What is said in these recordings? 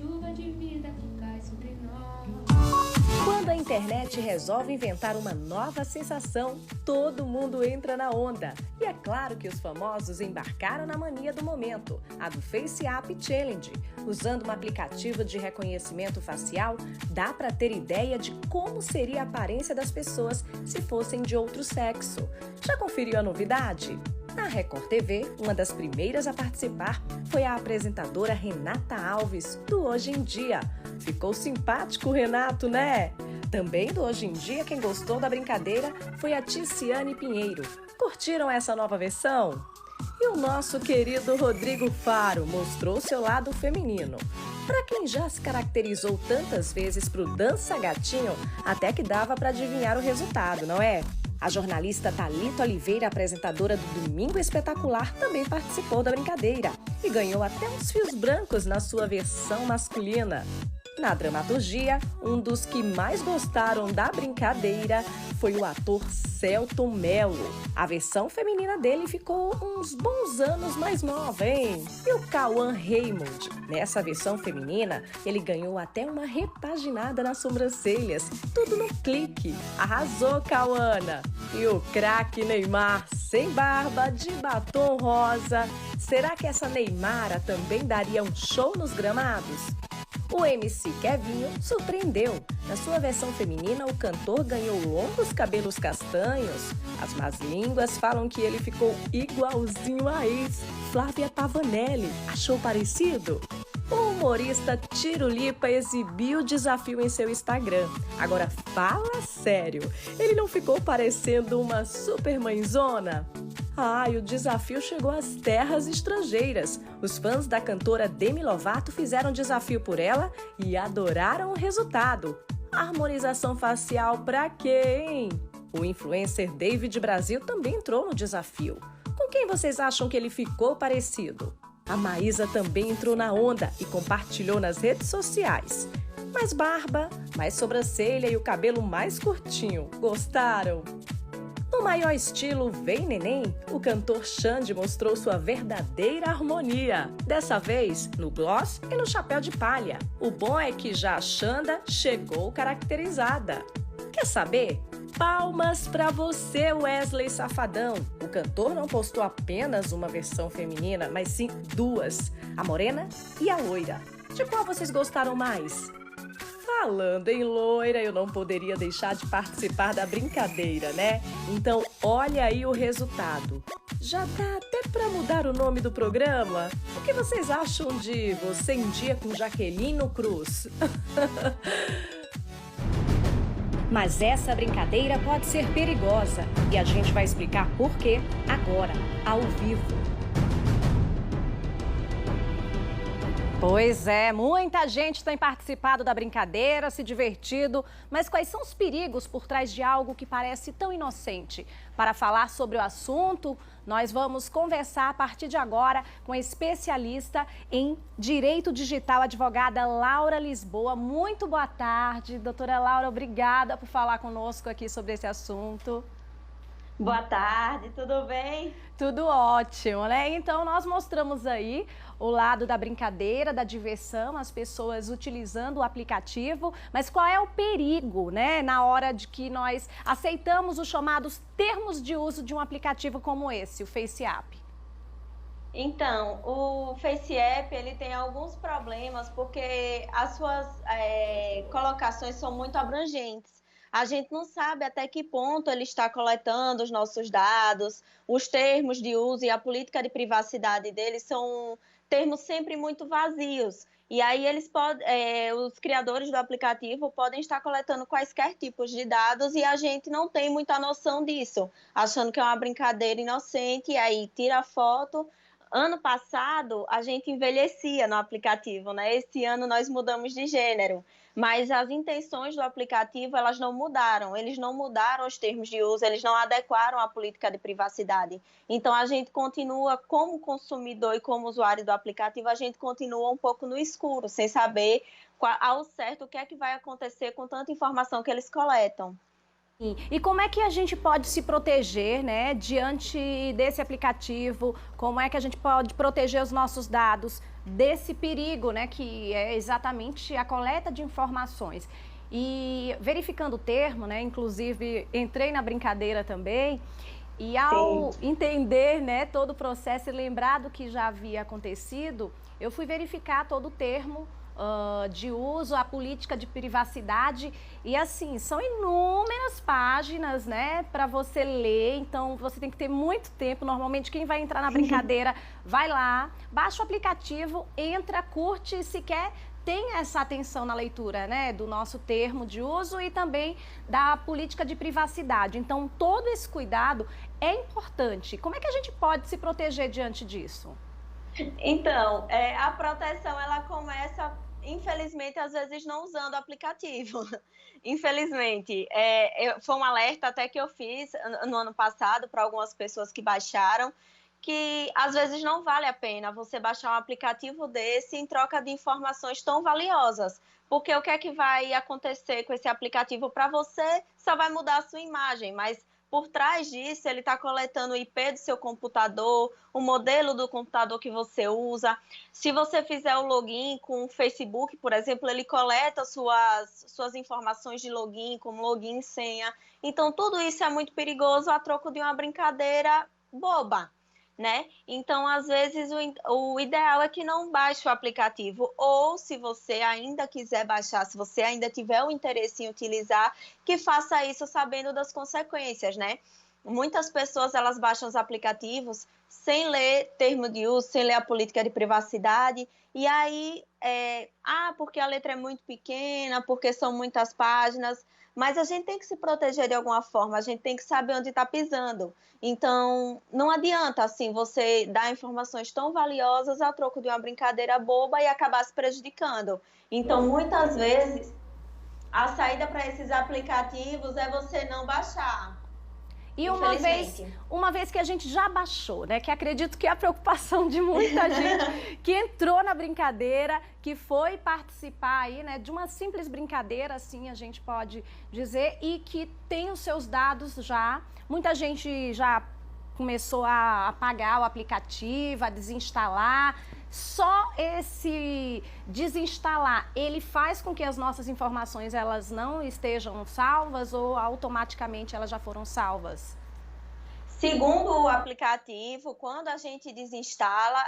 chuva de vida que cai sobre nós. Quando a internet resolve inventar uma nova sensação, todo mundo entra na onda. E é claro que os famosos embarcaram na mania do momento, a do FaceApp Challenge. Usando um aplicativo de reconhecimento facial, dá para ter ideia de como seria a aparência das pessoas se fossem de outro sexo. Já conferiu a novidade? Na Record TV, uma das primeiras a participar foi a apresentadora Renata Alves, do Hoje em Dia. Ficou simpático o Renato, né? Também do Hoje em Dia, quem gostou da brincadeira foi a Ticiane Pinheiro. Curtiram essa nova versão? E o nosso querido Rodrigo Faro mostrou seu lado feminino. Para quem já se caracterizou tantas vezes pro Dança Gatinho, até que dava para adivinhar o resultado, não é? A jornalista Thalita Oliveira, apresentadora do Domingo Espetacular, também participou da brincadeira e ganhou até uns fios brancos na sua versão masculina. Na dramaturgia, um dos que mais gostaram da brincadeira foi o ator Selton Mello. A versão feminina dele ficou uns bons anos mais nova, hein? E o Cauã Raymond? Nessa versão feminina, ele ganhou até uma repaginada nas sobrancelhas. Tudo no clique. Arrasou, Cauana! E o craque Neymar, sem barba, de batom rosa. Será que essa Neymara também daria um show nos gramados? O MC Kevinho surpreendeu. Na sua versão feminina, o cantor ganhou longos cabelos castanhos. As más línguas falam que ele ficou igualzinho a ex, Flávia Pavanelli. Achou parecido? O humorista Tirulipa exibiu o desafio em seu Instagram. Agora fala sério, ele não ficou parecendo uma super mãezona? E o desafio chegou às terras estrangeiras. Os fãs da cantora Demi Lovato fizeram um desafio por ela e adoraram o resultado. Harmonização facial pra quê, hein? O influencer David Brasil também entrou no desafio. Com quem vocês acham que ele ficou parecido? A Maísa também entrou na onda e compartilhou nas redes sociais. Mais barba, mais sobrancelha e o cabelo mais curtinho. Gostaram? No maior estilo Vem Neném, o cantor Xande mostrou sua verdadeira harmonia. Dessa vez, no gloss e no chapéu de palha. O bom é que já a Xanda chegou caracterizada. Quer saber? Palmas pra você, Wesley Safadão! O cantor não postou apenas uma versão feminina, mas sim duas, a morena e a loira. De qual vocês gostaram mais? Falando em loira, eu não poderia deixar de participar da brincadeira, né? Então, olha aí o resultado. Já dá até pra mudar o nome do programa? O que vocês acham de Você em Dia com Jaqueline Cruz? Mas essa brincadeira pode ser perigosa e a gente vai explicar por quê agora, ao vivo. Pois é, muita gente tem participado da brincadeira, se divertido, mas quais são os perigos por trás de algo que parece tão inocente? Para falar sobre o assunto, nós vamos conversar a partir de agora com a especialista em Direito Digital, advogada Laura Lisboa. Muito boa tarde, doutora Laura, obrigada por falar conosco aqui sobre esse assunto. Boa tarde, tudo bem? Tudo ótimo, né? Então, nós mostramos aí o lado da brincadeira, da diversão, as pessoas utilizando o aplicativo, mas qual é o perigo, né, na hora de que nós aceitamos os chamados termos de uso de um aplicativo como esse, o FaceApp? Então, o FaceApp, ele tem alguns problemas porque as suas colocações são muito abrangentes. A gente não sabe até que ponto ele está coletando os nossos dados, os termos de uso e a política de privacidade dele são termos sempre muito vazios. E aí os criadores do aplicativo podem estar coletando quaisquer tipos de dados e a gente não tem muita noção disso, achando que é uma brincadeira inocente, e aí tira a foto. Ano passado, a gente envelhecia no aplicativo, né? Esse ano nós mudamos de gênero, mas as intenções do aplicativo, elas não mudaram. Eles não mudaram os termos de uso, eles não adequaram a política de privacidade. Então, a gente continua, como consumidor e como usuário do aplicativo, a gente continua um pouco no escuro, sem saber ao certo o que é que vai acontecer com tanta informação que eles coletam. E como é que a gente pode se proteger, né, diante desse aplicativo? Como é que a gente pode proteger os nossos dados desse perigo, né, que é exatamente a coleta de informações. E verificando o termo, né, inclusive entrei na brincadeira também, e ao entender, né, todo o processo e lembrar do que já havia acontecido, eu fui verificar todo o termo de uso, a política de privacidade, e assim, são inúmeras páginas, né, para você ler, então você tem que ter muito tempo. Normalmente quem vai entrar na brincadeira vai lá, baixa o aplicativo, entra, curte, e sequer tem essa atenção na leitura, né, do nosso termo de uso e também da política de privacidade. Então, todo esse cuidado é importante. Como é que a gente pode se proteger diante disso? Então, a proteção, ela começa, infelizmente, às vezes não usando o aplicativo. Infelizmente. Foi um alerta até que eu fiz no ano passado para algumas pessoas que baixaram, que às vezes não vale a pena você baixar um aplicativo desse em troca de informações tão valiosas. Porque o que é que vai acontecer com esse aplicativo para você? Só vai mudar a sua imagem, mas por trás disso, ele está coletando o IP do seu computador, o modelo do computador que você usa. Se você fizer o login com o Facebook, por exemplo, ele coleta suas informações de login, como login e senha. Então, tudo isso é muito perigoso a troco de uma brincadeira boba, né? Então, às vezes, o ideal é que não baixe o aplicativo, ou se você ainda quiser baixar, se você ainda tiver o interesse em utilizar, que faça isso sabendo das consequências, né? Muitas pessoas, elas baixam os aplicativos sem ler termo de uso, sem ler a política de privacidade, e aí, porque a letra é muito pequena, porque são muitas páginas, mas a gente tem que se proteger de alguma forma, a gente tem que saber onde está pisando. Então, não adianta, assim, você dar informações tão valiosas a troco de uma brincadeira boba e acabar se prejudicando. Então, muitas vezes, a saída para esses aplicativos é você não baixar. E uma vez que a gente já baixou, né, que acredito que é a preocupação de muita gente que entrou na brincadeira, que foi participar aí, né, de uma simples brincadeira, assim a gente pode dizer, e que tem os seus dados já. Muita gente já começou a apagar o aplicativo, a desinstalar. Só esse desinstalar, ele faz com que as nossas informações elas não estejam salvas ou automaticamente elas já foram salvas? Segundo o aplicativo, quando a gente desinstala,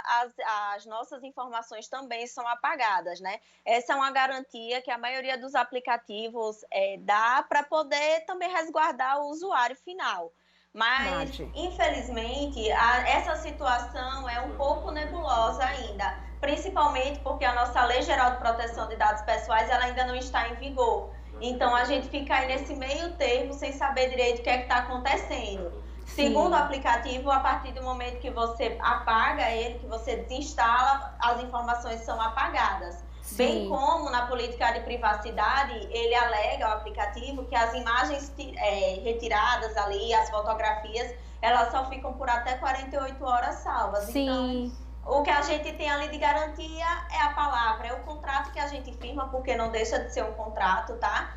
as nossas informações também são apagadas, né? Essa é uma garantia que a maioria dos aplicativos dá para poder também resguardar o usuário final. Mas, infelizmente, essa situação é um pouco nebulosa ainda, principalmente porque a nossa Lei Geral de Proteção de Dados Pessoais ela ainda não está em vigor. Então, a gente fica aí nesse meio termo sem saber direito o que é que está acontecendo. Segundo o aplicativo, a partir do momento que você apaga ele, que você desinstala, as informações são apagadas. Sim. Bem como na política de privacidade, ele alega, o aplicativo, que as imagens retiradas ali, as fotografias, elas só ficam por até 48 horas salvas. Sim. Então, o que a gente tem ali de garantia é a palavra, é o contrato que a gente firma, porque não deixa de ser um contrato, tá?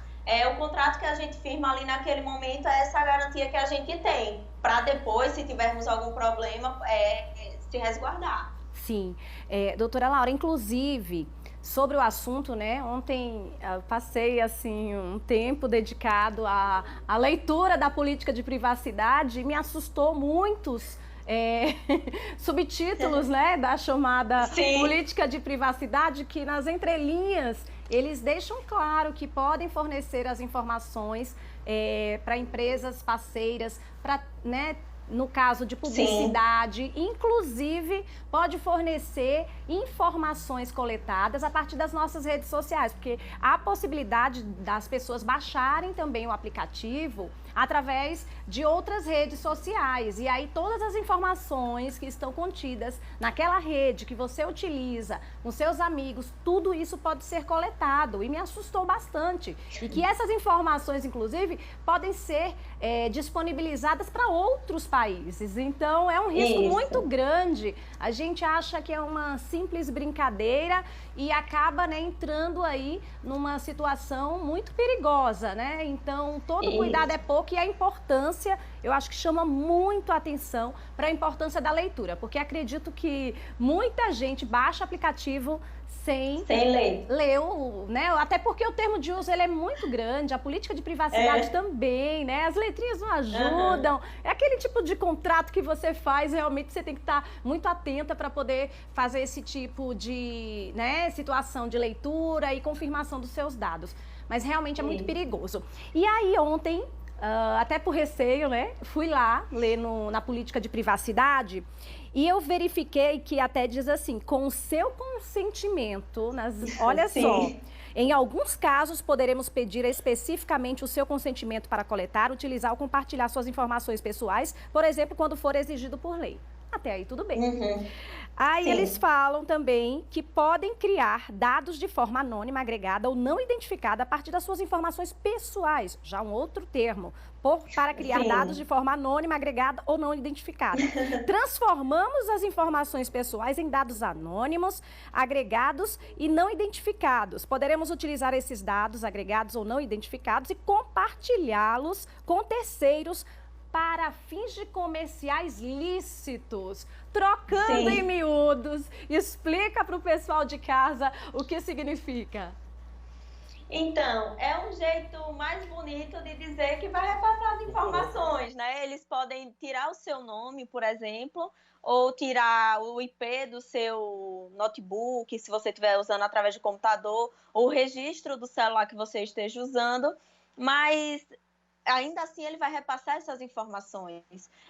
O contrato que a gente firma ali naquele momento é essa garantia que a gente tem, para depois, se tivermos algum problema, se resguardar. Sim. Doutora Laura, inclusive, sobre o assunto, né? Ontem eu passei assim um tempo dedicado à leitura da política de privacidade e me assustou muitos subtítulos, né, da chamada política de privacidade, que nas entrelinhas eles deixam claro que podem fornecer as informações para empresas parceiras, para, né, no caso de publicidade, inclusive pode fornecer informações coletadas a partir das nossas redes sociais, porque há a possibilidade das pessoas baixarem também o aplicativo através de outras redes sociais. E aí todas as informações que estão contidas naquela rede que você utiliza com seus amigos, tudo isso pode ser coletado. E me assustou bastante. E que essas informações, inclusive, podem ser disponibilizadas para outros países. países. Então, é um risco Isso. muito grande. A gente acha que é uma simples brincadeira e acaba, né, entrando aí numa situação muito perigosa, né? Então, todo cuidado é pouco e a importância, eu acho que chama muito a atenção para a importância da leitura, porque acredito que muita gente baixa aplicativo sem ler. Né? Até porque o termo de uso ele é muito grande, a política de privacidade também, né? As letrinhas não ajudam. É aquele tipo de contrato que você faz, realmente você tem que estar muito atenta para poder fazer esse tipo de, né, situação de leitura e confirmação dos seus dados. Mas realmente é muito perigoso. E aí ontem, até por receio, né? Fui lá ler na política de privacidade e eu verifiquei que até diz assim, com o seu consentimento, olha só, em alguns casos poderemos pedir especificamente o seu consentimento para coletar, utilizar ou compartilhar suas informações pessoais, por exemplo, quando for exigido por lei. Até aí tudo bem. Aí eles falam também que podem criar dados de forma anônima, agregada ou não identificada a partir das suas informações pessoais. Já um outro termo, para criar dados de forma anônima, agregada ou não identificada. Transformamos as informações pessoais em dados anônimos, agregados e não identificados. Poderemos utilizar esses dados agregados ou não identificados e compartilhá-los com terceiros para fins de comerciais lícitos, trocando em miúdos. Explica para o pessoal de casa o que significa. Então, é um jeito mais bonito de dizer que vai repassar as informações, né? Eles podem tirar o seu nome, por exemplo, ou tirar o IP do seu notebook, se você estiver usando através de computador, ou o registro do celular que você esteja usando, mas ainda assim ele vai repassar essas informações.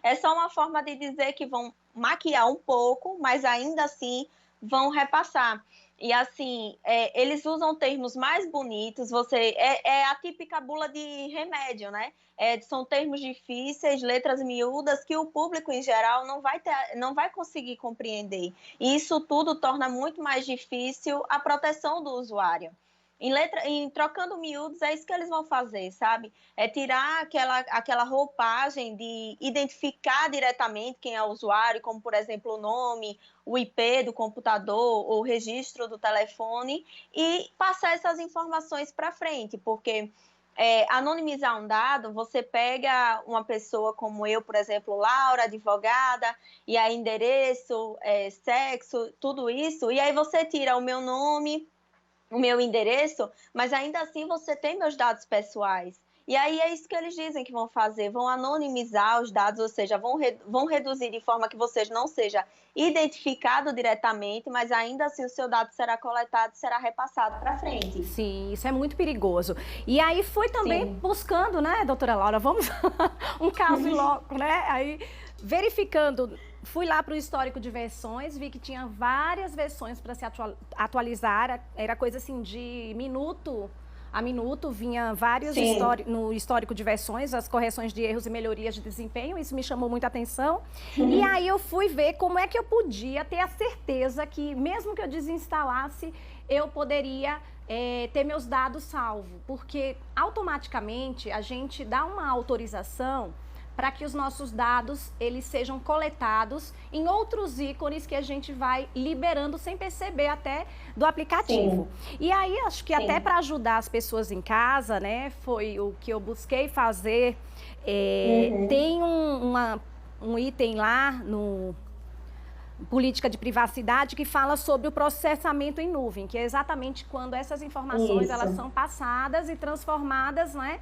É só uma forma de dizer que vão maquiar um pouco, mas ainda assim vão repassar. E assim, eles usam termos mais bonitos, é a típica bula de remédio, né? São termos difíceis, letras miúdas, que o público em geral não vai conseguir compreender. E isso tudo torna muito mais difícil a proteção do usuário. Em trocando miúdos, é isso que eles vão fazer, sabe? É tirar aquela roupagem de identificar diretamente quem é o usuário, como, por exemplo, o nome, o IP do computador, ou o registro do telefone, e passar essas informações para frente, porque anonimizar um dado, você pega uma pessoa como eu, por exemplo, Laura, advogada, e aí endereço, sexo, tudo isso, e aí você tira o meu nome, o meu endereço, mas ainda assim você tem meus dados pessoais. E aí é isso que eles dizem que vão fazer, vão anonimizar os dados, ou seja, vão reduzir de forma que você não seja identificado diretamente, mas ainda assim o seu dado será coletado e será repassado para frente. Sim, isso é muito perigoso. E aí fui também buscando, né, doutora Laura, vamos um caso logo, né, aí verificando. Fui lá para o histórico de versões, vi que tinha várias versões para se atualizar, era coisa assim de minuto a minuto, vinha vários no histórico de versões, as correções de erros e melhorias de desempenho, isso me chamou muita atenção. E aí eu fui ver como é que eu podia ter a certeza que, mesmo que eu desinstalasse, eu poderia ter meus dados salvos, porque automaticamente a gente dá uma autorização para que os nossos dados eles sejam coletados em outros ícones que a gente vai liberando sem perceber até do aplicativo. E aí, acho que até para ajudar as pessoas em casa, né, foi o que eu busquei fazer. Tem um item lá no política de privacidade que fala sobre o processamento em nuvem, que é exatamente quando essas informações elas são passadas e transformadas, né,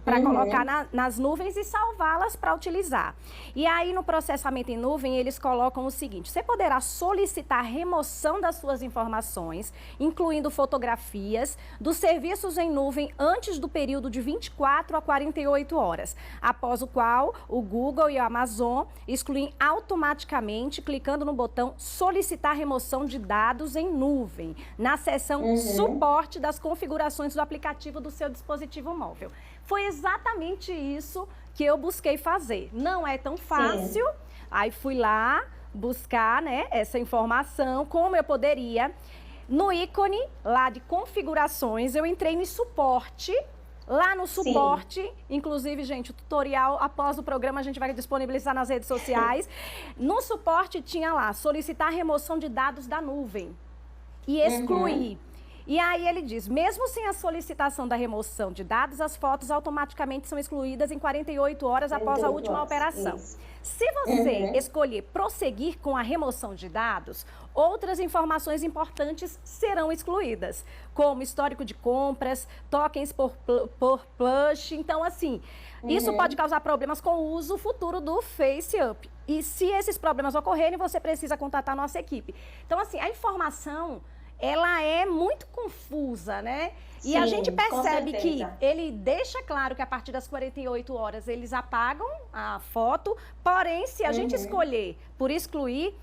para colocar nas nuvens e salvá-las para utilizar. E aí no processamento em nuvem eles colocam o seguinte: você poderá solicitar remoção das suas informações, incluindo fotografias, dos serviços em nuvem antes do período de 24 a 48 horas, após o qual o Google e a Amazon excluem automaticamente, clicando no botão solicitar remoção de dados em nuvem, na seção suporte das configurações do aplicativo do seu dispositivo móvel. Foi exatamente isso que eu busquei fazer. Não é tão fácil, aí fui lá buscar, né, essa informação, como eu poderia. No ícone lá de configurações, eu entrei em suporte lá no suporte, inclusive, gente, o tutorial após o programa a gente vai disponibilizar nas redes sociais. No suporte tinha lá, solicitar remoção de dados da nuvem e excluir. E aí ele diz, mesmo sem a solicitação da remoção de dados, as fotos automaticamente são excluídas em 48 horas após a última operação. Isso. Se você escolher prosseguir com a remoção de dados, outras informações importantes serão excluídas, como histórico de compras, tokens por push. Então, assim, isso pode causar problemas com o uso futuro do FaceUp. E se esses problemas ocorrerem, você precisa contatar a nossa equipe. Então, assim, a informação, ela é muito confusa, né? E Sim, a gente com percebe que certeza. ele deixa claro que a partir das 48 horas eles apagam a foto, porém, se a gente escolher por excluir,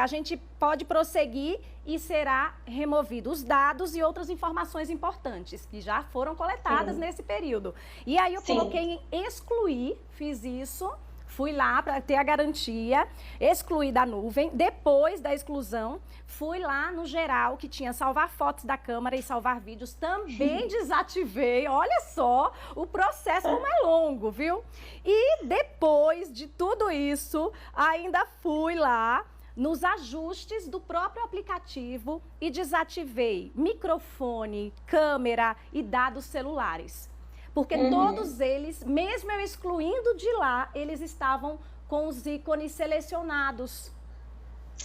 a gente pode prosseguir e será removido os dados e outras informações importantes que já foram coletadas nesse período. E aí eu coloquei em excluir, fiz isso. Fui lá para ter a garantia, excluí da nuvem. Depois da exclusão, fui lá no geral, que tinha salvar fotos da câmera e salvar vídeos. Também desativei. Olha só, o processo como é longo, viu? E depois de tudo isso, ainda fui lá nos ajustes do próprio aplicativo e desativei microfone, câmera e dados celulares. Porque todos eles, mesmo eu excluindo de lá, eles estavam com os ícones selecionados.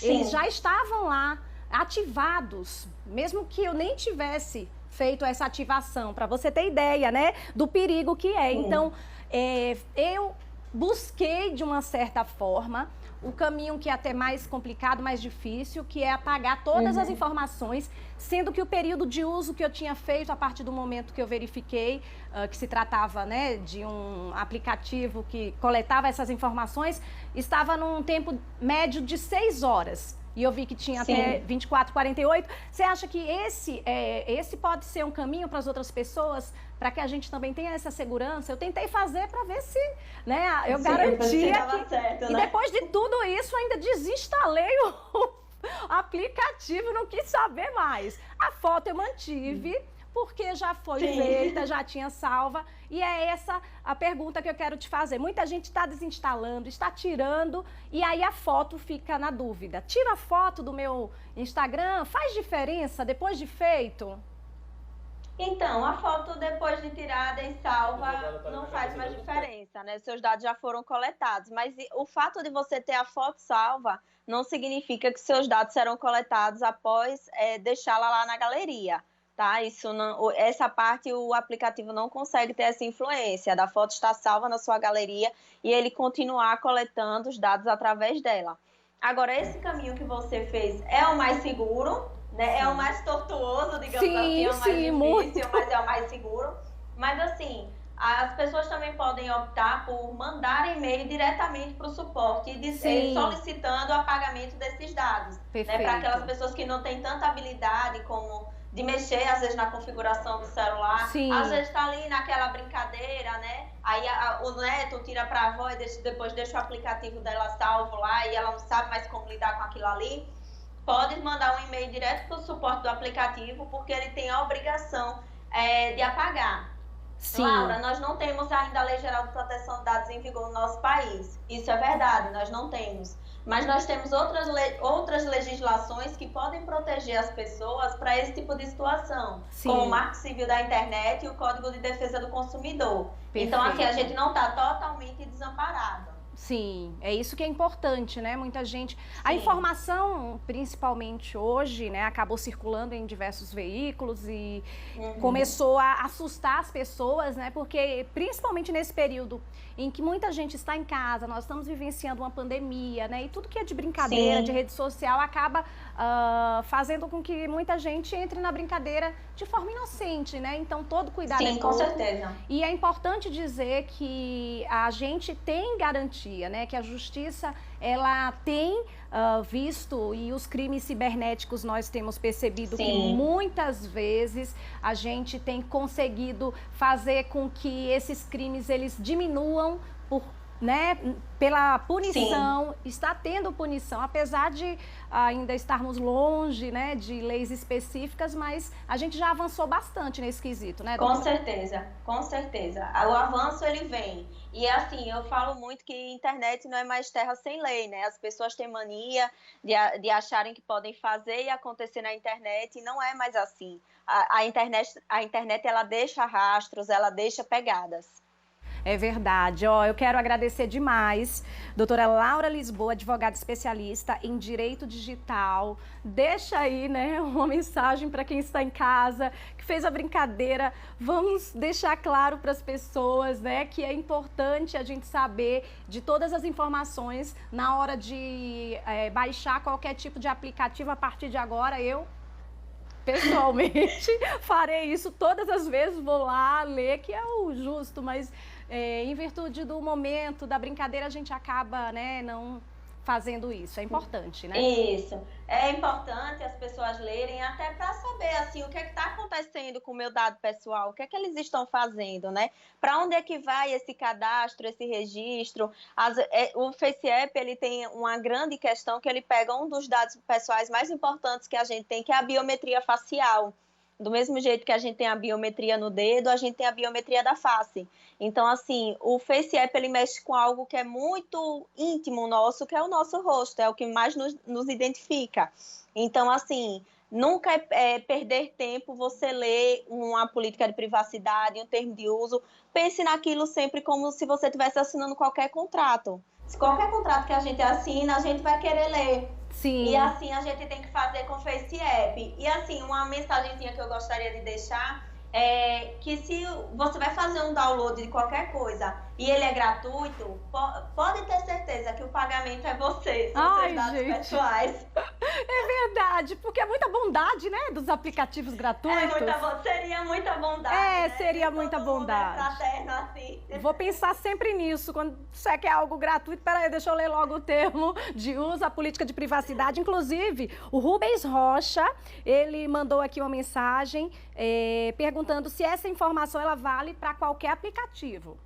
Eles já estavam lá, ativados, mesmo que eu nem tivesse feito essa ativação, para você ter ideia, né, do perigo que é. Então, eu busquei, de uma certa forma, o caminho que é até mais complicado, mais difícil, que é apagar todas as informações, sendo que o período de uso que eu tinha feito a partir do momento que eu verifiquei que se tratava, né, de um aplicativo que coletava essas informações, estava num tempo médio de 6 horas. E eu vi que tinha até 24, 48. Você acha que esse pode ser um caminho para as outras pessoas, para que a gente também tenha essa segurança? Eu tentei fazer para ver se, né, eu garantia que... certo, E né? depois de tudo isso, ainda desinstalei o aplicativo, não quis saber mais. A foto eu mantive, porque já foi feita, já tinha salva. E é essa a pergunta que eu quero te fazer. Muita gente está desinstalando, está tirando, e aí a foto fica na dúvida. Tira a foto do meu Instagram, faz diferença depois de feito? Então, a foto depois de tirada e salva não faz mais diferença, né? Seus dados já foram coletados, mas o fato de você ter a foto salva não significa que seus dados serão coletados após deixá-la lá na galeria, tá? Isso não, essa parte o aplicativo não consegue ter essa influência da foto estar salva na sua galeria e ele continuar coletando os dados através dela. Agora, esse caminho que você fez é o mais seguro, né? É o mais tortuoso, digamos assim, é o mais difícil, muito. mas é o mais seguro. Mas assim, as pessoas também podem optar por mandar e-mail diretamente para o suporte e solicitando o apagamento desses dados. Né? Para aquelas pessoas que não têm tanta habilidade como de mexer, às vezes, na configuração do celular. Às vezes está ali naquela brincadeira, né? Aí o neto tira para a avó e depois deixa o aplicativo dela salvo lá e ela não sabe mais como lidar com aquilo ali. Pode mandar um e-mail direto para o suporte do aplicativo, porque ele tem a obrigação de apagar. Laura, nós não temos ainda a Lei Geral de Proteção de Dados em vigor no nosso país. Isso é verdade, nós não temos. Mas nós temos outras legislações que podem proteger as pessoas para esse tipo de situação, como o Marco Civil da Internet e o Código de Defesa do Consumidor. Então, assim, a gente não está totalmente desamparado. Sim, é isso que é importante, né? Muita gente... A informação, principalmente hoje, né, acabou circulando em diversos veículos e começou a assustar as pessoas, né? Porque, principalmente nesse período em que muita gente está em casa, nós estamos vivenciando uma pandemia, né? E tudo que é de brincadeira, de rede social, acaba fazendo com que muita gente entre na brincadeira de forma inocente, né? Então, todo cuidado é pouco. Com certeza. E é importante dizer que a gente tem garantia, né? Que a justiça, ela tem visto, e os crimes cibernéticos nós temos percebido que muitas vezes a gente tem conseguido fazer com que esses crimes, eles diminuam por né, pela punição, está tendo punição, apesar de ainda estarmos longe, né, de leis específicas, mas a gente já avançou bastante nesse quesito, né, doutora? Com certeza, com certeza. O avanço, ele vem. E assim, eu falo muito que internet não é mais terra sem lei, né? As pessoas têm mania de acharem que podem fazer e acontecer na internet, e não é mais assim. A internet, ela deixa rastros, ela deixa pegadas. É verdade. Ó, eu quero agradecer demais, doutora Laura Lisboa, advogada especialista em direito digital. Deixa aí, né, uma mensagem para quem está em casa, que fez a brincadeira. Vamos deixar claro para as pessoas, né, que é importante a gente saber de todas as informações na hora de baixar qualquer tipo de aplicativo. A partir de agora, eu pessoalmente farei isso todas as vezes, vou lá ler, que é o justo, mas em virtude do momento, da brincadeira, a gente acaba, né, não fazendo isso. É importante, né? Isso. É importante as pessoas lerem até para saber assim, o que é que está acontecendo com o meu dado pessoal, o que é que eles estão fazendo, né? Para onde é que vai esse cadastro, esse registro? O FaceApp, ele tem uma grande questão que ele pega um dos dados pessoais mais importantes que a gente tem, que é a biometria facial. Do mesmo jeito que a gente tem a biometria no dedo, a gente tem a biometria da face. Então, assim, o FaceApp, ele mexe com algo que é muito íntimo nosso, que é o nosso rosto, é o que mais nos identifica. Então, assim, nunca é perder tempo você ler uma política de privacidade, um termo de uso. Pense naquilo sempre como se você estivesse assinando qualquer contrato. Se qualquer contrato que a gente assina, a gente vai querer ler. Sim. E assim a gente tem que fazer com o FaceApp. E assim, uma mensagenzinha que eu gostaria de deixar é que se você vai fazer um download de qualquer coisa e ele é gratuito, pode ter certeza que o pagamento é você, são seus dados pessoais. É verdade, porque é muita bondade, né, dos aplicativos gratuitos. Seria muita bondade. É, né? Seria muita bondade. É fraterno, assim. Vou pensar sempre nisso, quando você quer algo gratuito. Peraí, deixa eu ler logo o termo de uso, a política de privacidade. Inclusive, o Rubens Rocha, ele mandou aqui uma mensagem perguntando se essa informação ela vale para qualquer aplicativo.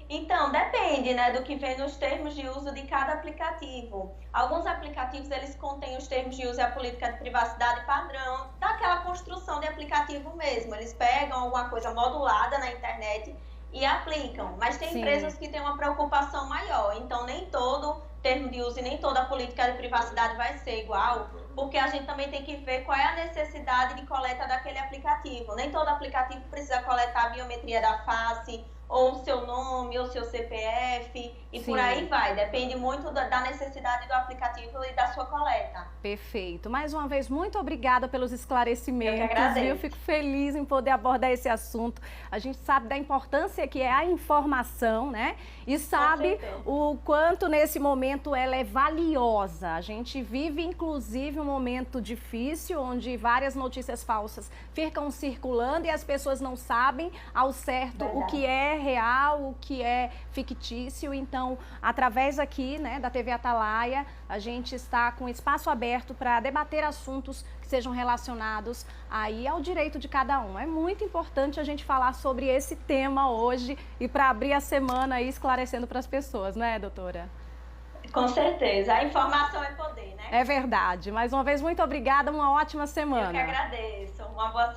Então, depende, né, do que vem nos termos de uso de cada aplicativo. Alguns aplicativos, eles contêm os termos de uso e a política de privacidade padrão, daquela construção de aplicativo mesmo. Eles pegam alguma coisa modulada na internet e aplicam. Mas tem empresas que têm uma preocupação maior. Então, nem todo termo de uso e nem toda a política de privacidade vai ser igual, porque a gente também tem que ver qual é a necessidade de coleta daquele aplicativo. Nem todo aplicativo precisa coletar a biometria da face, ou o seu nome, ou o seu CPF, e por aí vai. Depende muito da necessidade do aplicativo e da sua coleta. Perfeito. Mais uma vez, muito obrigada pelos esclarecimentos. Eu que agradeço. Eu fico feliz em poder abordar esse assunto. A gente sabe da importância que é a informação, né? E sabe o quanto nesse momento ela é valiosa. A gente vive, inclusive, um momento difícil, onde várias notícias falsas ficam circulando e as pessoas não sabem ao certo o que é real, o que é fictício. Então, através aqui, né, da TV Atalaia, a gente está com espaço aberto para debater assuntos que sejam relacionados aí ao direito de cada um. É muito importante a gente falar sobre esse tema hoje e para abrir a semana aí esclarecendo para as pessoas, né, doutora? Com certeza. A informação é poder, né? É verdade. Mais uma vez, muito obrigada. Uma ótima semana. Eu que agradeço. Uma boa semana.